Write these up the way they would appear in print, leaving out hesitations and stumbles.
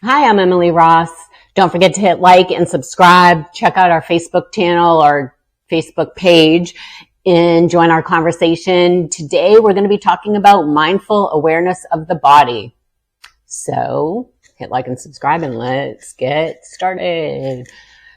Hi, I'm Emily Ross. Don't forget to hit like and subscribe. Check out our Facebook channel, our Facebook page, and join our conversation. Today, we're going to be talking about mindful awareness of the body. So hit like and subscribe and let's get started.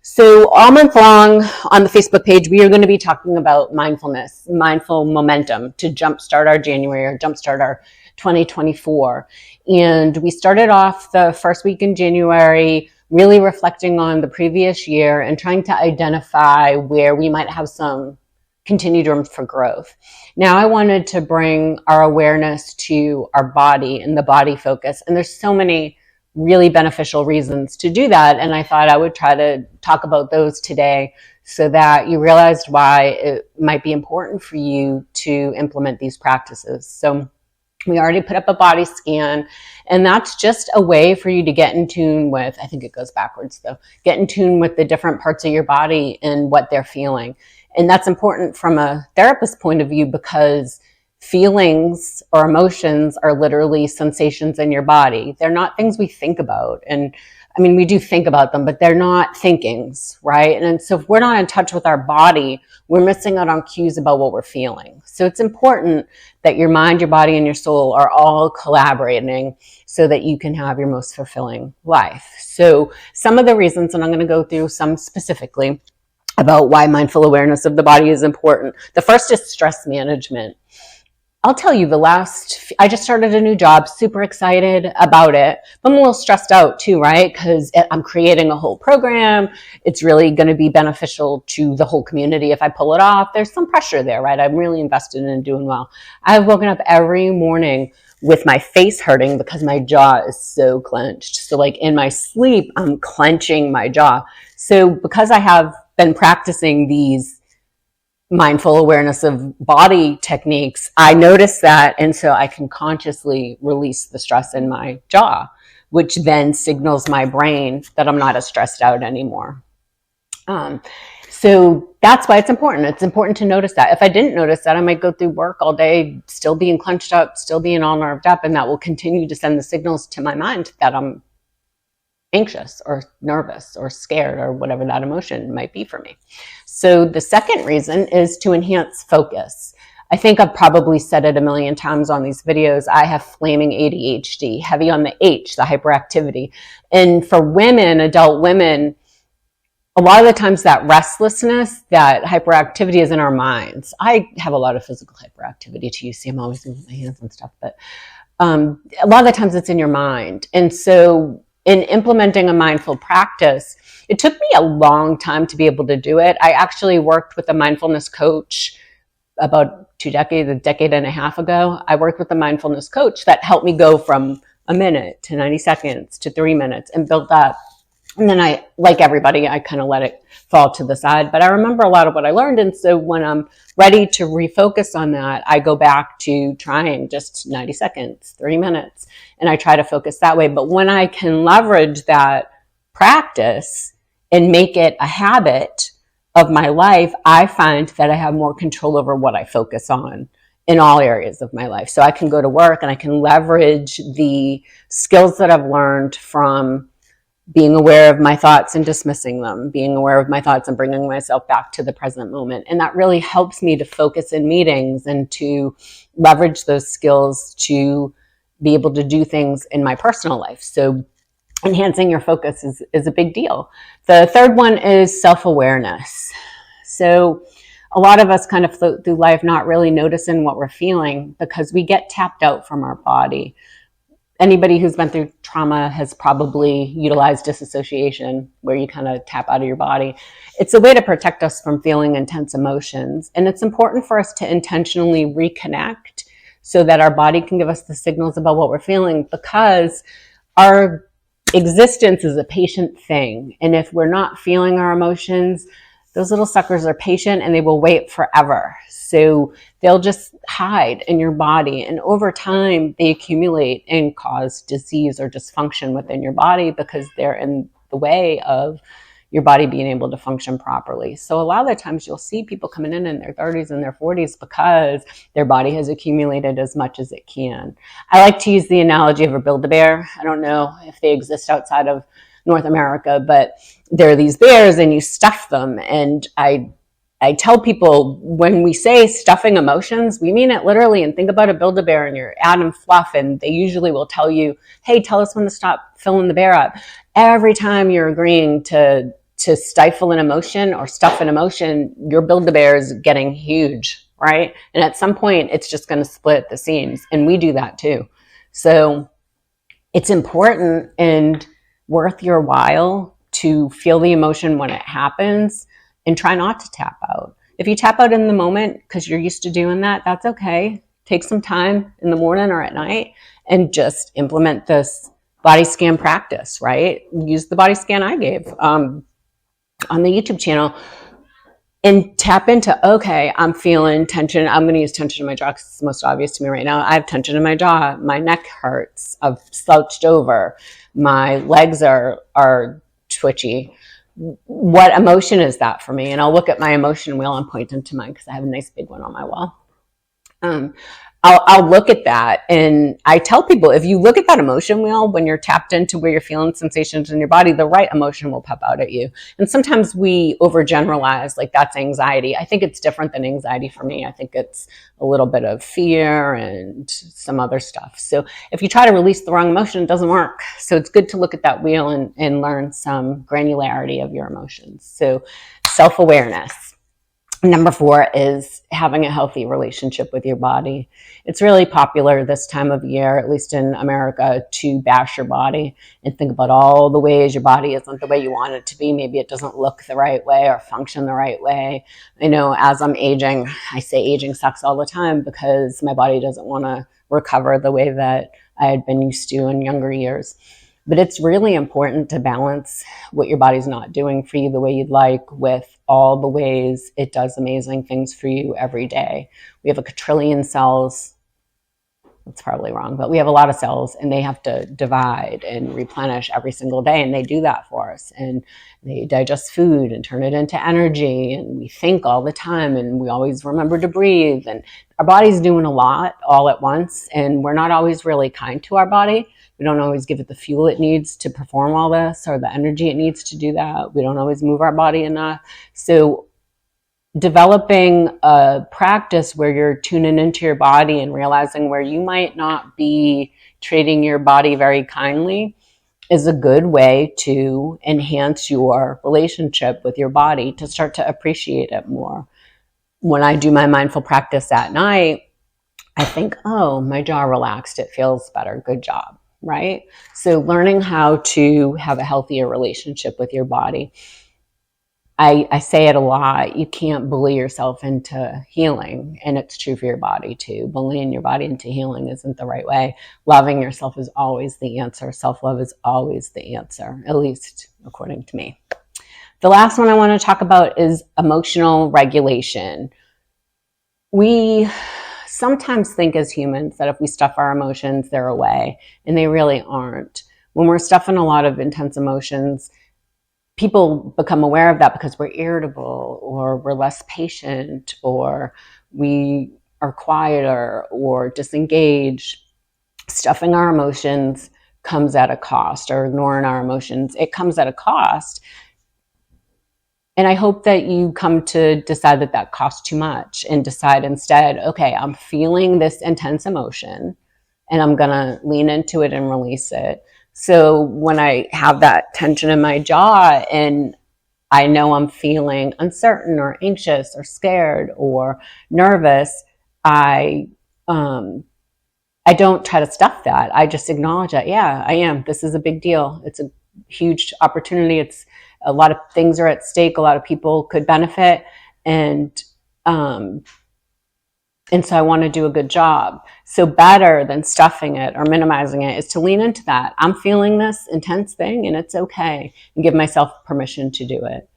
So all month long on the Facebook page, we are going to be talking about mindfulness, mindful momentum to jumpstart our January or jumpstart our 2024. And we started off the first week in January really reflecting on the previous year and trying to identify where we might have some continued room for growth. Now I wanted to bring our awareness to our body and the body focus. And there's so many really beneficial reasons to do that. And I thought I would try to talk about those today so that you realized why it might be important for you to implement these practices. So we already put up a body scan, and that's just a way for you to get in tune with, I think it goes backwards though, get in tune with the different parts of your body and what they're feeling. And that's important from a therapist point of view because feelings or emotions are literally sensations in your body. They're not things we think about. And I mean, we do think about them, but they're not thinkings, right? And so if we're not in touch with our body, we're missing out on cues about what we're feeling. So it's important that your mind, your body, and your soul are all collaborating so that you can have your most fulfilling life. So some of the reasons, and I'm going to go through some specifically about why mindful awareness of the body is important. The first is stress management. I'll tell you I just started a new job, super excited about it, but I'm a little stressed out too, right? Because I'm creating a whole program. It's really going to be beneficial to the whole community. If I pull it off, there's some pressure there, right? I'm really invested in doing well. I've woken up every morning with my face hurting because my jaw is so clenched. So like in my sleep, I'm clenching my jaw. So because I have been practicing these mindful awareness of body techniques, I notice that. And so I can consciously release the stress in my jaw, which then signals my brain that I'm not as stressed out anymore. So that's why it's important. It's important to notice that. If I didn't notice that, I might go through work all day, still being clenched up, still being all nerved up, and that will continue to send the signals to my mind that I'm anxious or nervous or scared or whatever that emotion might be for me. So the second reason is to enhance focus. I think I've probably said it a million times on these videos. I have flaming ADHD, heavy on the H, the hyperactivity. And for women, adult women, a lot of the times that restlessness, that hyperactivity is in our minds. I have a lot of physical hyperactivity too. You see, I'm always moving my hands and stuff, but a lot of the times it's in your mind. And so in implementing a mindful practice, it took me a long time to be able to do it. I actually worked with a mindfulness coach about a decade and a half ago. I worked with a mindfulness coach that helped me go from a minute to 90 seconds to 3 minutes and built that. And then I, like everybody, I kind of let it fall to the side. But I remember a lot of what I learned. And so when I'm ready to refocus on that, I go back to trying just 90 seconds, 3 minutes, and I try to focus that way. But when I can leverage that practice and make it a habit of my life, I find that I have more control over what I focus on in all areas of my life. So I can go to work and I can leverage the skills that I've learned from being aware of my thoughts and dismissing them, being aware of my thoughts and bringing myself back to the present moment. And that really helps me to focus in meetings and to leverage those skills to be able to do things in my personal life. So enhancing your focus is a big deal. The third one is self-awareness. So a lot of us kind of float through life not really noticing what we're feeling because we get tapped out from our body. Anybody who's been through trauma has probably utilized disassociation, where you kind of tap out of your body. It's a way to protect us from feeling intense emotions. And it's important for us to intentionally reconnect so that our body can give us the signals about what we're feeling, because our existence is a patient thing. And if we're not feeling our emotions, those little suckers are patient and they will wait forever. So they'll just hide in your body. And over time, they accumulate and cause disease or dysfunction within your body because they're in the way of your body being able to function properly. So a lot of the times you'll see people coming in their 30s and their 40s because their body has accumulated as much as it can. I like to use the analogy of a Build-A-Bear. I don't know if they exist outside of North America, but there are these bears and you stuff them. And I tell people when we say stuffing emotions, we mean it literally. And think about a Build-A-Bear and you're adding fluff, and they usually will tell you, hey, tell us when to stop filling the bear up. Every time you're agreeing to stifle an emotion or stuff an emotion, your Build-A-Bear is getting huge, right? And at some point, it's just going to split at the seams. And we do that too. So it's important and worth your while to feel the emotion when it happens and try not to tap out. If you tap out in the moment because you're used to doing that, that's okay. Take some time in the morning or at night and just implement this body scan practice, right? Use the body scan I gave on the YouTube channel and tap into, okay, I'm feeling tension. I'm going to use tension in my jaw because it's most obvious to me right now. I have tension in my jaw. My neck hurts. I've slouched over. My legs are twitchy. What emotion is that for me? And I'll look at my emotion wheel and point into mine because I have a nice big one on my wall. I'll look at that, and I tell people, if you look at that emotion wheel when you're tapped into where you're feeling sensations in your body, the right emotion will pop out at you. And sometimes we overgeneralize, like that's anxiety. I think it's different than anxiety for me. I think it's a little bit of fear and some other stuff. So if you try to release the wrong emotion, it doesn't work. So it's good to look at that wheel and learn some granularity of your emotions. So self-awareness. Number 4 is having a healthy relationship with your body. It's really popular this time of year, at least in America, to bash your body and think about all the ways your body isn't the way you want it to be. Maybe it doesn't look the right way or function the right way. I know as I'm aging, I say aging sucks all the time because my body doesn't want to recover the way that I had been used to in younger years. But it's really important to balance what your body's not doing for you the way you'd like with all the ways it does amazing things for you every day. We have a quadrillion cells. That's probably wrong, but we have a lot of cells and they have to divide and replenish every single day. And they do that for us. And they digest food and turn it into energy. And we think all the time and we always remember to breathe. And our body's doing a lot all at once. And we're not always really kind to our body. We don't always give it the fuel it needs to perform all this or the energy it needs to do that. We don't always move our body enough. So developing a practice where you're tuning into your body and realizing where you might not be treating your body very kindly is a good way to enhance your relationship with your body, to start to appreciate it more. When I do my mindful practice at night, I think, oh, my jaw relaxed. It feels better. Good job. Right? So learning how to have a healthier relationship with your body. I say it a lot. You can't bully yourself into healing. And it's true for your body too. Bullying your body into healing isn't the right way. Loving yourself is always the answer. Self-love is always the answer, at least according to me. The last one I want to talk about is emotional regulation. We sometimes think as humans that if we stuff our emotions, they're away, and they really aren't. When we're stuffing a lot of intense emotions, people become aware of that because we're irritable or we're less patient or we are quieter or disengaged. Stuffing our emotions comes at a cost, or ignoring our emotions, it comes at a cost. And I hope that you come to decide that that costs too much and decide instead, okay, I'm feeling this intense emotion and I'm going to lean into it and release it. So when I have that tension in my jaw and I know I'm feeling uncertain or anxious or scared or nervous, I don't try to stuff that. I just acknowledge that, yeah, I am. This is a big deal. It's a huge opportunity. It's a lot of things are at stake. A lot of people could benefit. And so I want to do a good job. So better than stuffing it or minimizing it is to lean into that. I'm feeling this intense thing and it's okay, and give myself permission to do it.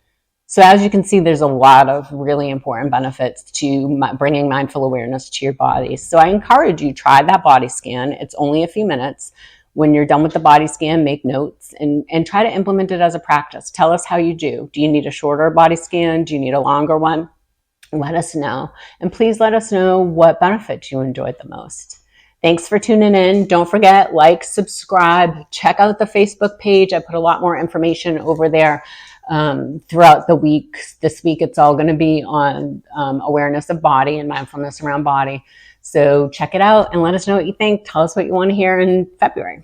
So as you can see, there's a lot of really important benefits to bringing mindful awareness to your body. So I encourage you, try that body scan. It's only a few minutes. When you're done with the body scan, make notes and try to implement it as a practice. Tell us how you do. Do you need a shorter body scan? Do you need a longer one? Let us know. And please let us know what benefits you enjoyed the most. Thanks for tuning in. Don't forget, like, subscribe, check out the Facebook page. I put a lot more information over there throughout the week. This week, it's all going to be on awareness of body and mindfulness around body. So check it out and let us know what you think. Tell us what you want to hear in February.